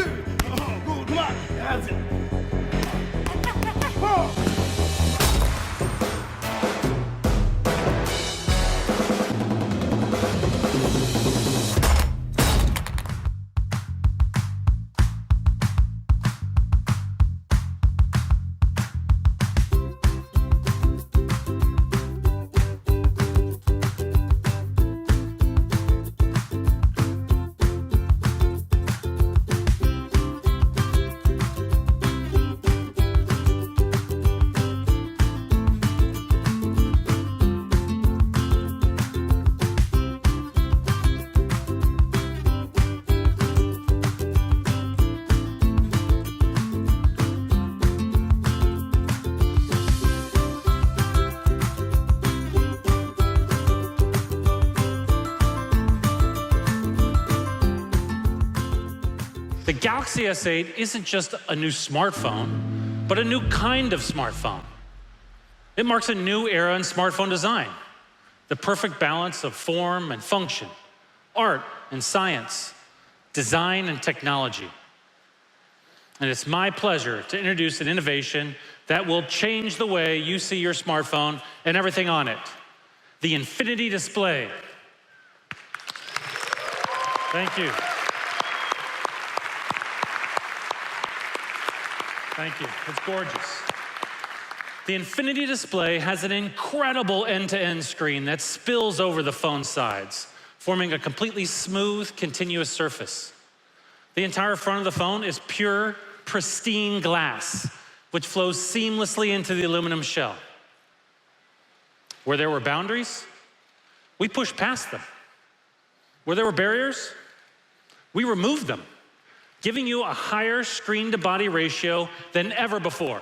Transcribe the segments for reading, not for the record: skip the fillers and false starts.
2. Good, come on. That's it. The Galaxy S8 isn't just a new smartphone, but a new kind of smartphone. It marks a new era in smartphone design, the perfect balance of form and function, art and science, design and technology. And it's my pleasure to introduce an innovation that will change the way you see your smartphone and everything on it, the Infinity Display. Thank you. Thank you. It's gorgeous. The Infinity Display has an incredible end-to-end screen that spills over the phone sides, forming a completely smooth, continuous surface. The entire front of the phone is pure, pristine glass, which flows seamlessly into the aluminum shell. Where there were boundaries, we pushed past them. Where there were barriers, we removed them, giving you a higher screen-to-body ratio than ever before.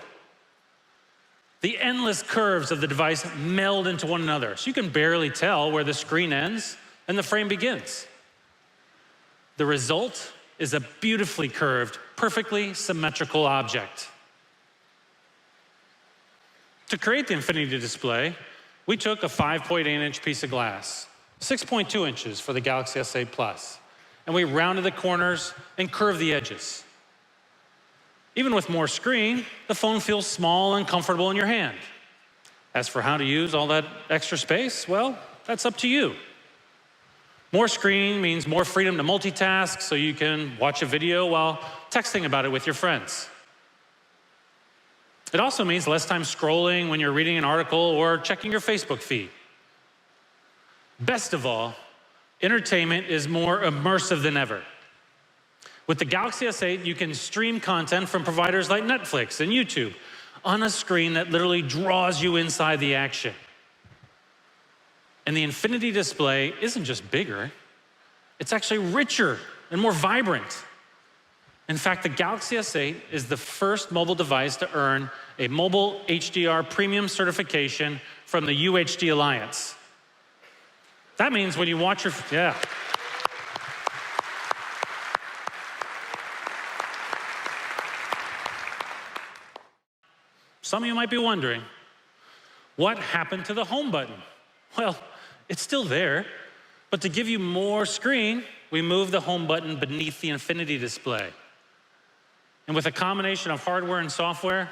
The endless curves of the device meld into one another, so you can barely tell where the screen ends and the frame begins. The result is a beautifully curved, perfectly symmetrical object. To create the Infinity Display, we took a 5.8-inch piece of glass, 6.2 inches for the Galaxy S8 Plus, and we rounded the corners and curved the edges. Even with more screen, the phone feels small and comfortable in your hand. As for how to use all that extra space, well, that's up to you. More screen means more freedom to multitask, so you can watch a video while texting about it with your friends. It also means less time scrolling when you're reading an article or checking your Facebook feed. Best of all, entertainment is more immersive than ever. With the Galaxy S8, you can stream content from providers like Netflix and YouTube on a screen that literally draws you inside the action. And the Infinity Display isn't just bigger, it's actually richer and more vibrant. In fact, the Galaxy S8 is the first mobile device to earn a mobile HDR premium certification from the UHD Alliance. That means when you watch your, Some of you might be wondering, what happened to the home button? Well, it's still there, but to give you more screen, we moved the home button beneath the Infinity Display. And with a combination of hardware and software,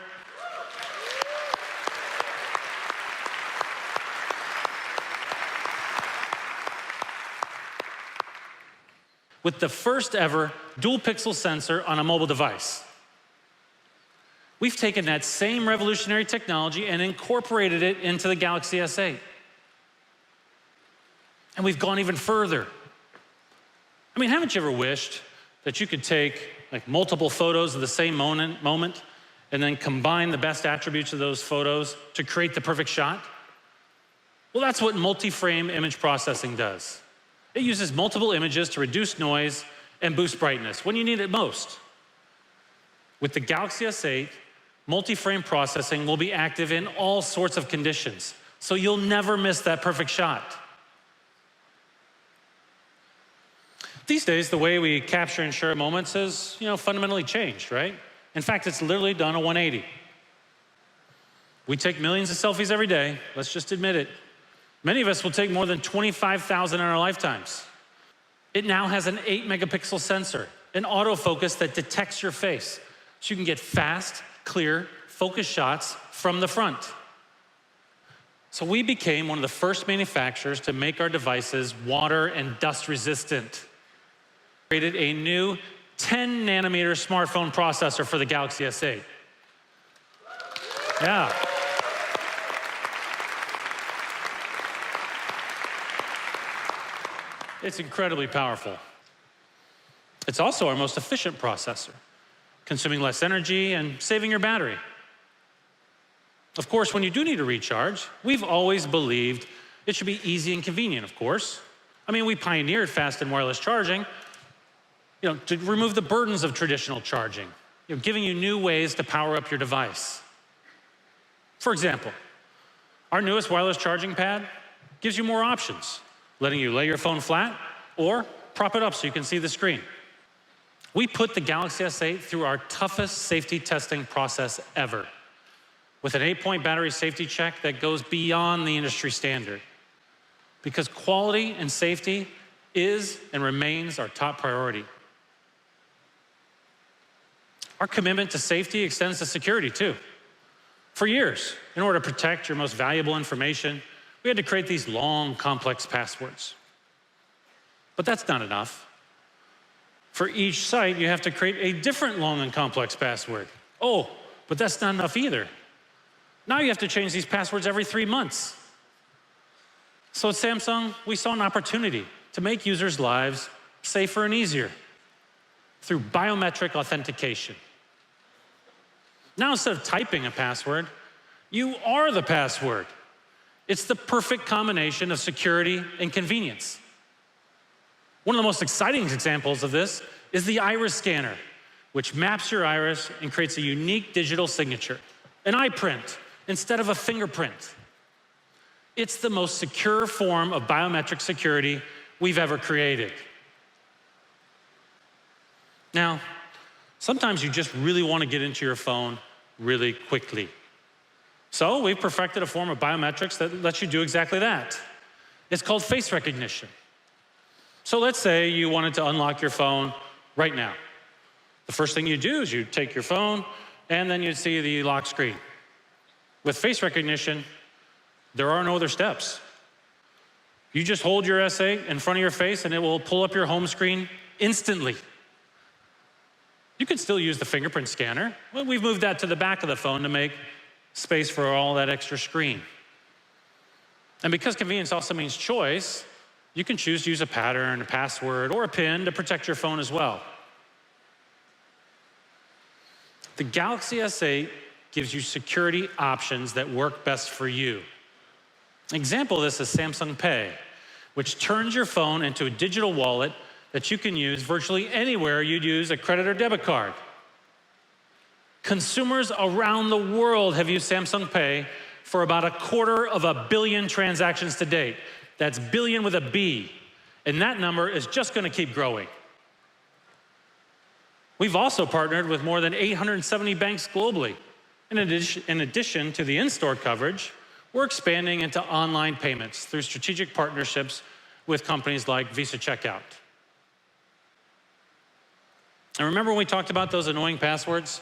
with the first ever dual pixel sensor on a mobile device. We've taken that same revolutionary technology and incorporated it into the Galaxy S8. And we've gone even further. I mean, haven't you ever wished that you could take multiple photos of the same moment and then combine the best attributes of those photos to create the perfect shot? Well, that's what multi-frame image processing does. It uses multiple images to reduce noise and boost brightness when you need it most. With the Galaxy S8, multi-frame processing will be active in all sorts of conditions, so you'll never miss that perfect shot. These days, the way we capture and share moments has, fundamentally changed, right? In fact, it's literally done a 180. We take millions of selfies every day, let's just admit it. Many of us will take more than 25,000 in our lifetimes. It now has an 8-megapixel sensor an autofocus that detects your face, so you can get fast, clear, focused shots from the front. So we became one of the first manufacturers to make our devices water and dust resistant. Created a new 10 nanometer smartphone processor for the Galaxy S8. Yeah. It's incredibly powerful. It's also our most efficient processor, consuming less energy and saving your battery. Of course, when you do need to recharge, we've always believed it should be easy and convenient, of course. I mean, we pioneered fast and wireless charging, to remove the burdens of traditional charging, giving you new ways to power up your device. For example, our newest wireless charging pad gives you more options, letting you lay your phone flat or prop it up so you can see the screen. We put the Galaxy S8 through our toughest safety testing process ever, with an 8-point battery safety check that goes beyond the industry standard, because quality and safety is and remains our top priority. Our commitment to safety extends to security too. For years, in order to protect your most valuable information, we had to create these long, complex passwords. But that's not enough. For each site, you have to create a different long and complex password. Oh, but that's not enough either. Now you have to change these passwords every 3 months. So at Samsung, we saw an opportunity to make users' lives safer and easier through biometric authentication. Now, instead of typing a password, you are the password. It's the perfect combination of security and convenience. One of the most exciting examples of this is the iris scanner, which maps your iris and creates a unique digital signature, an iPrint instead of a fingerprint. It's the most secure form of biometric security we've ever created. Now, sometimes you just really want to get into your phone really quickly. So we've perfected a form of biometrics that lets you do exactly that. It's called face recognition. So let's say you wanted to unlock your phone right now. The first thing you do is you take your phone, and then you see the lock screen. With face recognition, there are no other steps. You just hold your S8 in front of your face, and it will pull up your home screen instantly. You could still use the fingerprint scanner. Well, we've moved that to the back of the phone to make space for all that extra screen. And because convenience also means choice, you can choose to use a pattern, a password, or a PIN to protect your phone as well. The Galaxy S8 gives you security options that work best for you. An example of this is Samsung Pay, which turns your phone into a digital wallet that you can use virtually anywhere you'd use a credit or debit card. Consumers around the world have used Samsung Pay for about 250 million transactions to date. That's billion with a B, and that number is just going to keep growing. We've also partnered with more than 870 banks globally. In addition to the in-store coverage, we're expanding into online payments through strategic partnerships with companies like Visa Checkout. And remember when we talked about those annoying passwords?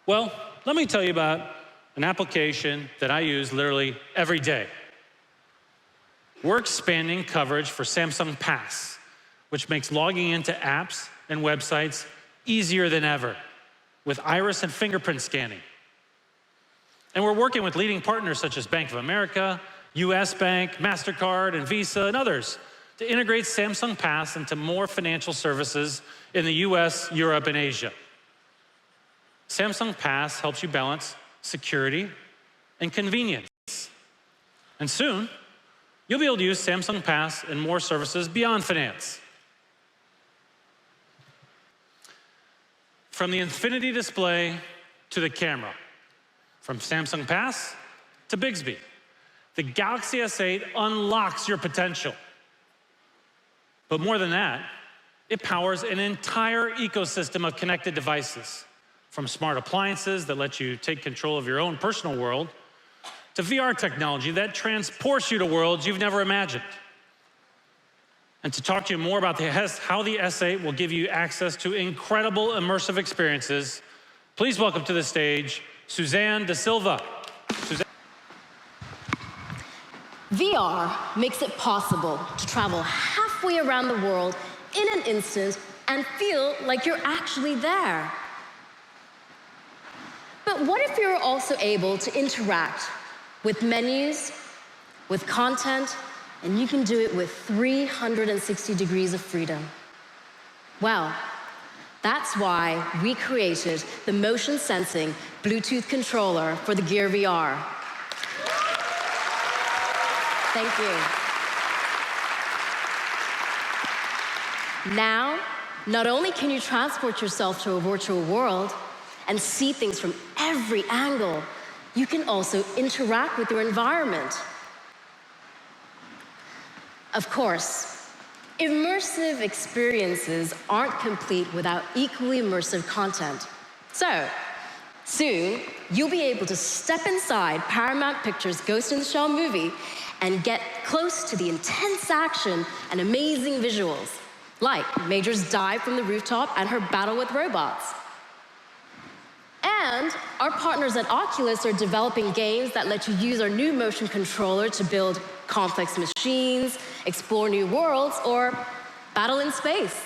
Well, let me tell you about an application that I use literally every day. We're expanding coverage for Samsung Pass, which makes logging into apps and websites easier than ever with iris and fingerprint scanning. And we're working with leading partners such as Bank of America, US Bank, MasterCard, and Visa, and others to integrate Samsung Pass into more financial services in the US, Europe, and Asia. Samsung Pass helps you balance security and convenience. And soon, you'll be able to use Samsung Pass in more services beyond finance. From the infinity display to the camera, from Samsung Pass to Bixby, the Galaxy S8 unlocks your potential. But more than that, it powers an entire ecosystem of connected devices, from smart appliances that let you take control of your own personal world, to VR technology that transports you to worlds you've never imagined. And to talk to you more about how the S8 will give you access to incredible immersive experiences, please welcome to the stage, Suzanne Da Silva. Suzanne. VR makes it possible to travel halfway around the world in an instant and feel like you're actually there. But what if you're also able to interact with menus, with content, and you can do it with 360 degrees of freedom? Well, that's why we created the motion sensing Bluetooth controller for the Gear VR. Thank you. Now, not only can you transport yourself to a virtual world and see things from every angle, you can also interact with your environment. Of course, immersive experiences aren't complete without equally immersive content. So, soon, you'll be able to step inside Paramount Pictures' Ghost in the Shell movie and get close to the intense action and amazing visuals, like Major's dive from the rooftop and her battle with robots. And our partners at Oculus are developing games that let you use our new motion controller to build complex machines, explore new worlds, or battle in space.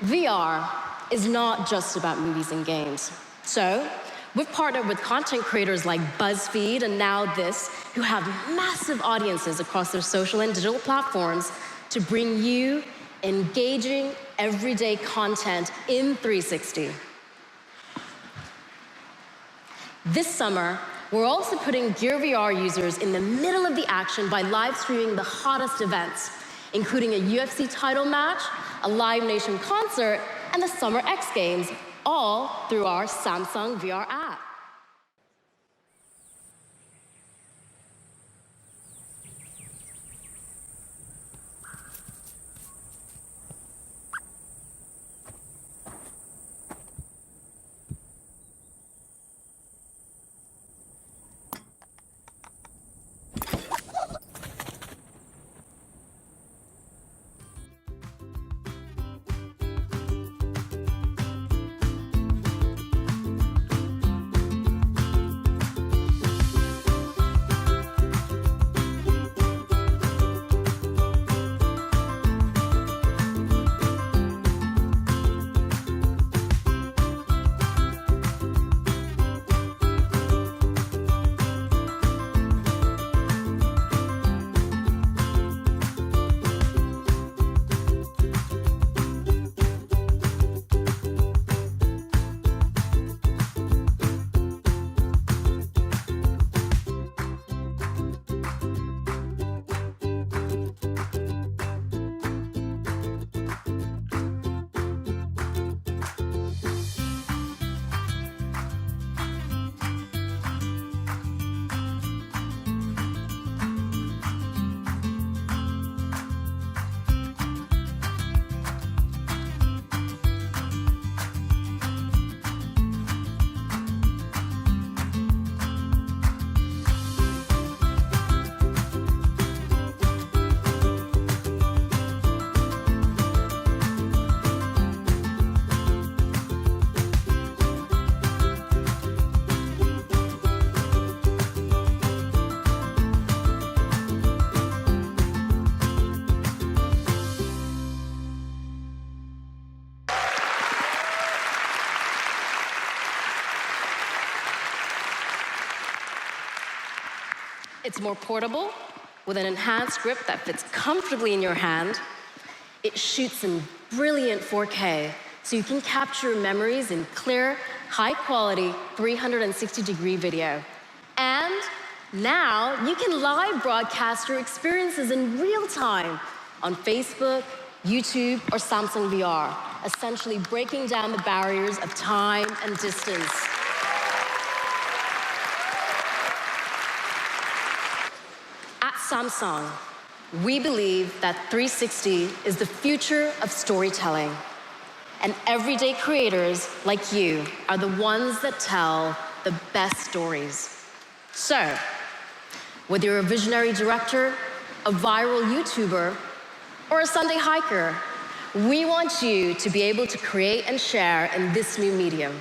VR is not just about movies and games. So, we've partnered with content creators like BuzzFeed and Now This, who have massive audiences across their social and digital platforms to bring you engaging, everyday content in 360. This summer, we're also putting Gear VR users in the middle of the action by live streaming the hottest events, including a UFC title match, a Live Nation concert, and the Summer X Games, all through our Samsung VR app. It's more portable, with an enhanced grip that fits comfortably in your hand. It shoots in brilliant 4K, so you can capture memories in clear, high-quality 360-degree video. And now you can live broadcast your experiences in real time on Facebook, YouTube, or Samsung VR, essentially breaking down the barriers of time and distance. At Samsung, we believe that 360 is the future of storytelling. And everyday creators like you are the ones that tell the best stories. So, whether you're a visionary director, a viral YouTuber, or a Sunday hiker. We want you to be able to create and share in this new medium.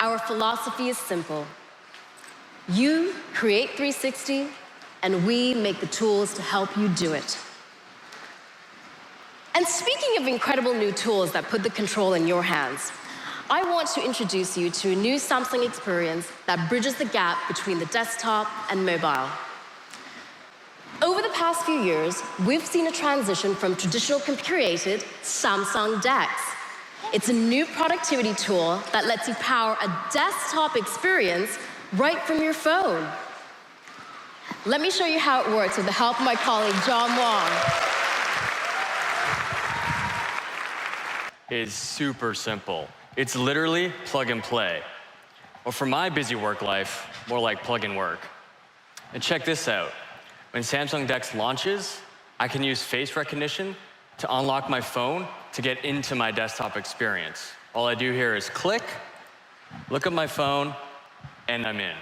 Our philosophy is simple. You create 360, and we make the tools to help you do it. And speaking of incredible new tools that put the control in your hands, I want to introduce you to a new Samsung experience that bridges the gap between the desktop and mobile. Over the past few years, we've seen a transition from traditional computer-created Samsung DeX. It's a new productivity tool that lets you power a desktop experience right from your phone. Let me show you how it works with the help of my colleague, John Wong. Is super simple. It's literally plug and play. Or for my busy work life, more like plug and work. And check this out. When Samsung DeX launches, I can use face recognition to unlock my phone to get into my desktop experience. All I do here is click, look at my phone, and I'm in.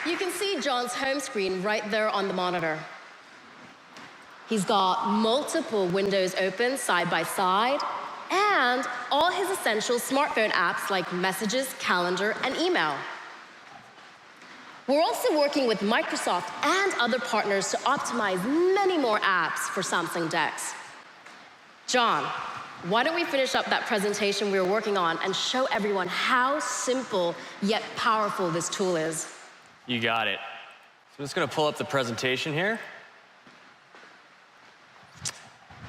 You can see John's home screen right there on the monitor. He's got multiple windows open side by side, and all his essential smartphone apps like Messages, Calendar, and Email. We're also working with Microsoft and other partners to optimize many more apps for Samsung DeX. John, why don't we finish up that presentation we were working on and show everyone how simple yet powerful this tool is? You got it. So I'm just gonna pull up the presentation here.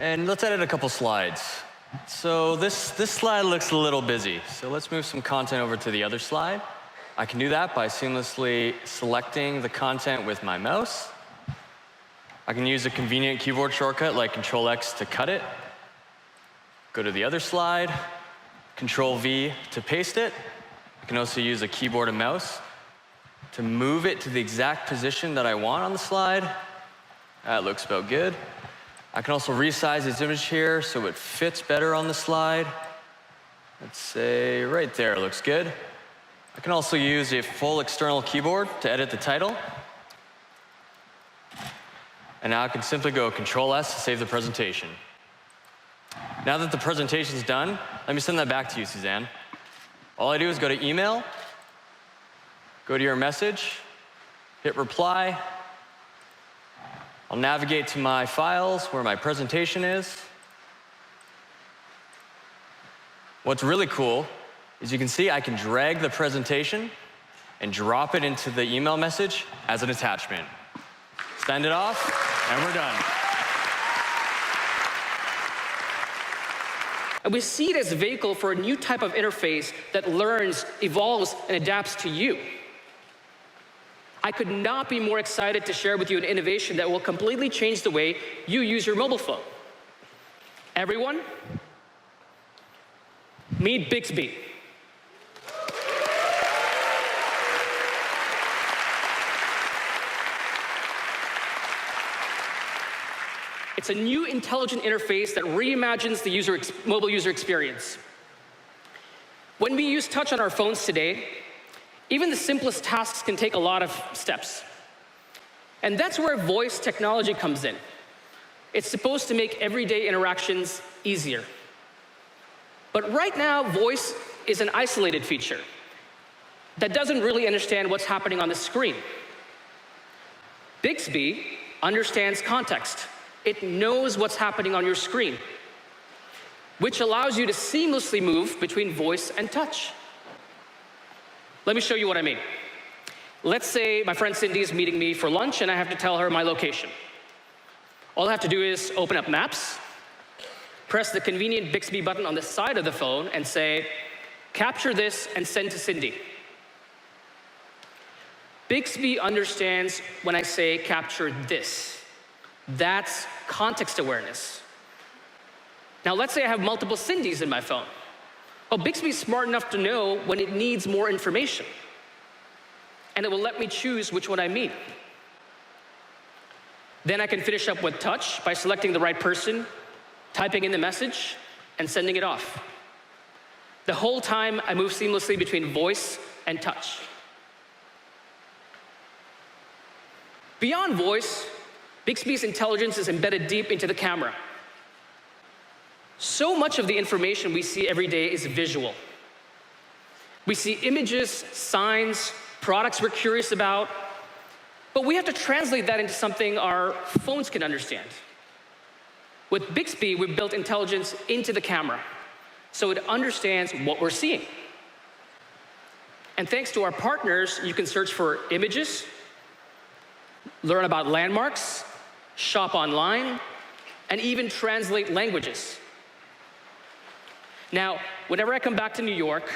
And let's edit a couple slides. So this slide looks a little busy. So let's move some content over to the other slide. I can do that by seamlessly selecting the content with my mouse. I can use a convenient keyboard shortcut like Control-X to cut it. Go to the other slide, Control-V to paste it. I can also use a keyboard and mouse to move it to the exact position that I want on the slide. That looks about good. I can also resize this image here so it fits better on the slide. Let's say right there, looks good. I can also use a full external keyboard to edit the title. And now I can simply go Control-S to save the presentation. Now that the presentation's done, let me send that back to you, Suzanne. All I do is go to Email, go to your message, hit Reply. I'll navigate to my files where my presentation is. What's really cool is you can see I can drag the presentation and drop it into the email message as an attachment. Send it off, and we're done. And we see it as a vehicle for a new type of interface that learns, evolves, and adapts to you. I could not be more excited to share with you an innovation that will completely change the way you use your mobile phone. Everyone, meet Bixby. It's a new intelligent interface that reimagines the mobile user experience. When we use touch on our phones today, even the simplest tasks can take a lot of steps. And that's where voice technology comes in. It's supposed to make everyday interactions easier. But right now, voice is an isolated feature that doesn't really understand what's happening on the screen. Bixby understands context. It knows what's happening on your screen, which allows you to seamlessly move between voice and touch. Let me show you what I mean. Let's say my friend Cindy is meeting me for lunch and I have to tell her my location. All I have to do is open up Maps, press the convenient Bixby button on the side of the phone and say, capture this and send to Cindy. Bixby understands when I say capture this. That's context awareness. Now let's say I have multiple Cindys in my phone. Well, Bixby's smart enough to know when it needs more information. And it will let me choose which one I mean. Then I can finish up with touch by selecting the right person, typing in the message, and sending it off. The whole time, I move seamlessly between voice and touch. Beyond voice, Bixby's intelligence is embedded deep into the camera. So much of the information we see every day is visual. We see images, signs, products we're curious about, but we have to translate that into something our phones can understand. With Bixby, we've built intelligence into the camera, so it understands what we're seeing. And thanks to our partners, you can search for images, learn about landmarks, shop online, and even translate languages. Now, whenever I come back to New York,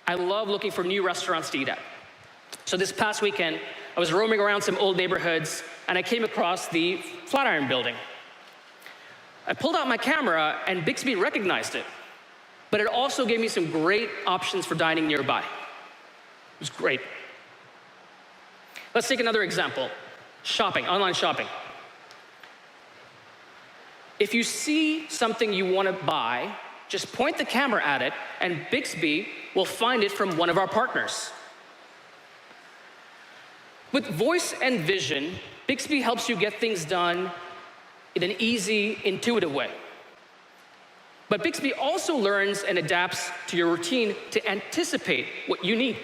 I love looking for new restaurants to eat at. So this past weekend, I was roaming around some old neighborhoods, and I came across the Flatiron Building. I pulled out my camera, and Bixby recognized it, but it also gave me some great options for dining nearby. It was great. Let's take another example. Shopping, online shopping. If you see something you want to buy, just point the camera at it, and Bixby will find it from one of our partners. With voice and vision, Bixby helps you get things done in an easy, intuitive way. But Bixby also learns and adapts to your routine to anticipate what you need.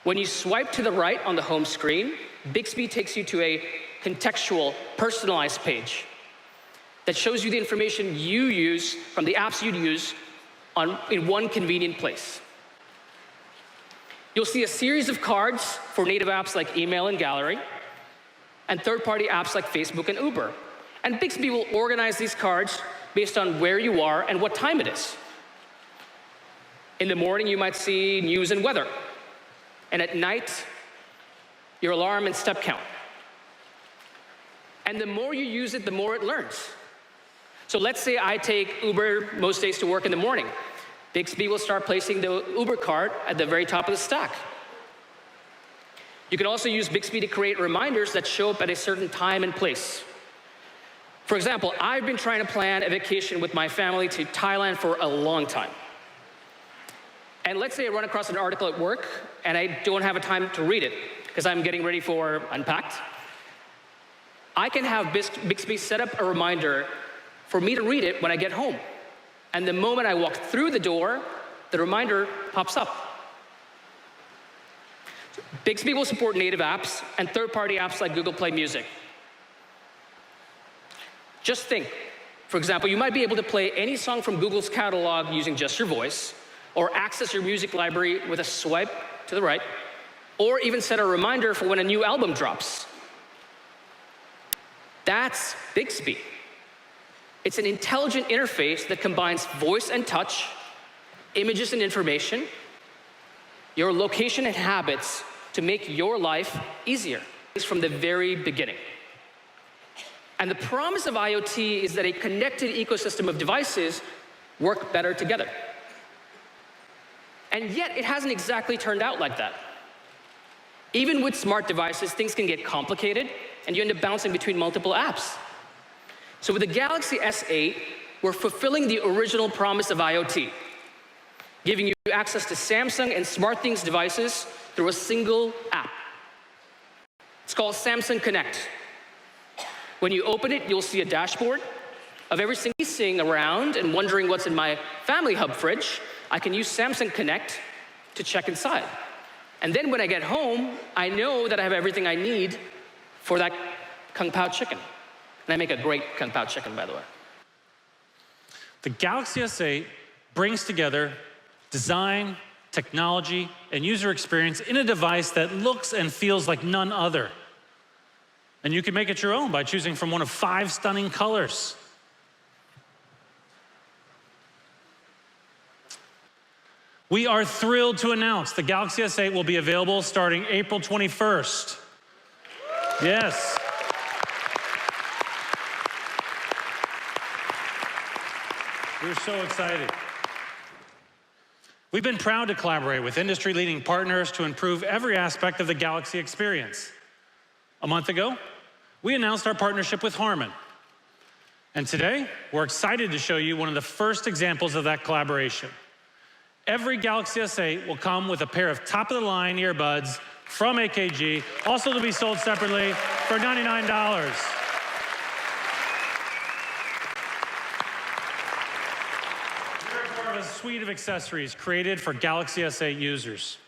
When you swipe to the right on the home screen, Bixby takes you to a contextual, personalized page that shows you the information you use from the apps you'd use in one convenient place. You'll see a series of cards for native apps like email and gallery, and third-party apps like Facebook and Uber. And Bixby will organize these cards based on where you are and what time it is. In the morning, you might see news and weather. And at night, your alarm and step count. And the more you use it, the more it learns. So let's say I take Uber most days to work in the morning. Bixby will start placing the Uber cart at the very top of the stack. You can also use Bixby to create reminders that show up at a certain time and place. For example, I've been trying to plan a vacation with my family to Thailand for a long time. And let's say I run across an article at work and I don't have a time to read it because I'm getting ready for Unpacked. I can have Bixby set up a reminder for me to read it when I get home. And the moment I walk through the door, the reminder pops up. Bixby will support native apps and third-party apps like Google Play Music. Just think, for example, you might be able to play any song from Google's catalog using just your voice, or access your music library with a swipe to the right, or even set a reminder for when a new album drops. That's Bixby. It's an intelligent interface that combines voice and touch, images and information, your location and habits to make your life easier. It's from the very beginning. And the promise of IoT is that a connected ecosystem of devices work better together. And yet, it hasn't exactly turned out like that. Even with smart devices, things can get complicated, and you end up bouncing between multiple apps. So with the Galaxy S8, we're fulfilling the original promise of IoT, giving you access to Samsung and SmartThings devices through a single app. It's called Samsung Connect. When you open it, you'll see a dashboard of everything seeing around and wondering what's in my Family Hub fridge. I can use Samsung Connect to check inside. And then when I get home, I know that I have everything I need for that Kung Pao chicken. And I make a great Kung Pao chicken, by the way. The Galaxy S8 brings together design, technology, and user experience in a device that looks and feels like none other. And you can make it your own by choosing from one of 5 stunning colors. We are thrilled to announce the Galaxy S8 will be available starting April 21st. Yes. We're so excited. We've been proud to collaborate with industry-leading partners to improve every aspect of the Galaxy experience. A month ago, we announced our partnership with Harman. And today, we're excited to show you one of the first examples of that collaboration. Every Galaxy S8 will come with a pair of top-of-the-line earbuds from AKG, also to be sold separately for $99. We're part of a suite of accessories created for Galaxy S8 users.